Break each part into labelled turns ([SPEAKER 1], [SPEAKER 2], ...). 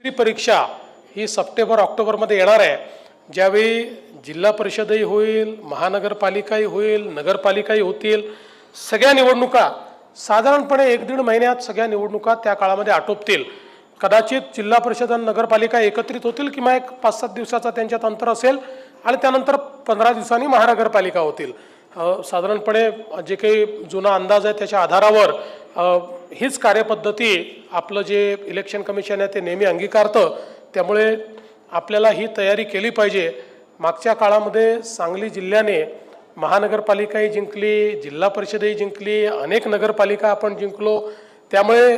[SPEAKER 1] ही परीक्षा ही सप्टेंबर ऑक्टोबरमध्ये येणार आहे, ज्यावेळी जिल्हा परिषदही होईल, महानगरपालिकाही होईल, नगरपालिकाही होतील. सगळ्या निवडणुका साधारणपणे 1-1.5 महिन्यात सगळ्या निवडणुका त्या काळामध्ये आटोपतील. कदाचित जिल्हा परिषद आणि नगरपालिका एकत्रित होतील किंवा एक 5-7 दिवसाचा त्यांच्यात अंतर असेल आणि त्यानंतर 15 दिवसांनी महानगरपालिका होतील. साधारणपणे जे काही जुना अंदाज आहे त्याच्या आधारावर हीच कार्यपद्धती आपलं जे इलेक्शन कमिशन आहे ते नेहमी अंगीकारतं. त्यामुळे आपल्याला ही तयारी केली पाहिजे. मागच्या काळामध्ये सांगली जिल्ह्याने महानगरपालिकाही जिंकली, जिल्हा परिषदही जिंकली, अनेक नगरपालिका आपण जिंकलो. त्यामुळे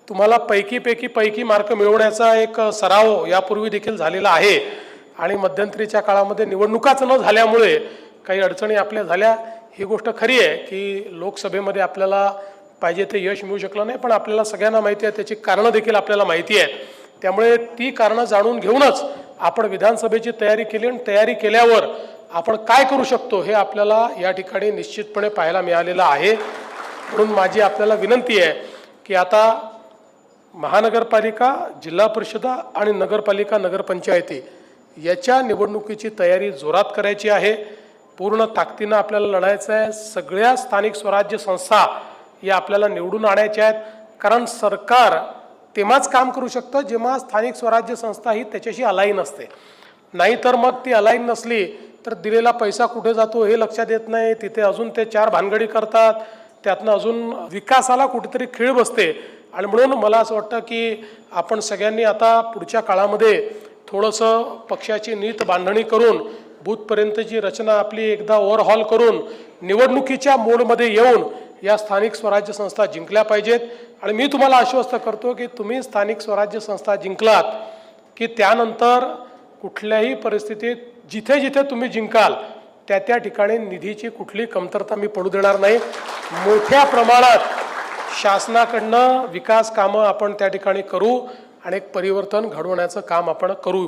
[SPEAKER 1] तुम्हाला पैकी मार्क मिळवण्याचा एक सराव यापूर्वी देखील झालेला आहे. आणि मध्यंतरीच्या काळामध्ये निवडणुकाच न झाल्यामुळे काही अडचणी आपल्या झाल्या. ही गोष्ट खरी आहे की लोकसभेमध्ये आपल्याला पाहिजे ते यश मिळू शकलं नाही, पण आपल्याला सगळ्यांना माहिती आहे, त्याची कारणं देखील आपल्याला माहिती आहे. त्यामुळे ती कारणं जाणून घेऊनच आपण विधानसभेची तयारी केली आणि तयारी केल्यावर आपण काय करू शकतो हे आपल्याला या ठिकाणी निश्चितपणे पाहायला मिळालेलं आहे. म्हणून माझी आपल्याला विनंती आहे की आता महानगरपालिका, जिल्हा परिषद आणि नगरपालिका, नगरपंचायती याच्या निवडणुकीची तयारी जोरात करायची आहे. पूर्ण ताकदीनं आपल्याला लढायचं आहे. सगळ्या स्थानिक स्वराज्य संस्था या आपल्याला निवडून आणायच्या आहेत. कारण सरकार तेव्हाच काम करू शकतं जेव्हा स्थानिक स्वराज्य संस्था ही त्याच्याशी अलाईन असते. नाहीतर मग ती अलाईन नसली तर दिलेला पैसा कुठे जातो हे लक्षात येत नाही. तिथे अजून ते 4 भानगडी करतात, त्यातनं अजून विकासाला कुठेतरी खीळ बसते. आणि म्हणून मला असं वाटतं की आपण सगळ्यांनी आता पुढच्या काळामध्ये थोडंसं पक्षाची नीत बांधणी करून बूथपर्यंतची रचना आपली एकदा ओव्हरहॉल करून निवडणुकीच्या मोडमध्ये येऊन या स्थानिक स्वराज्य संस्था जिंकल्या पाहिजेत. आणि मी तुम्हाला आश्वस्त करतो की तुम्ही स्थानिक स्वराज्य संस्था जिंकलात की त्यानंतर कुठल्याही परिस्थितीत जिथे जिथे तुम्ही जिंकाल त्या ठिकाणी निधीची कुठली कमतरता मी पडू देणार नाही. मोठ्या प्रमाणात शासनाकडनं विकास कामं आपण त्या ठिकाणी करू आणि एक परिवर्तन घडवण्याचं काम आपण करू.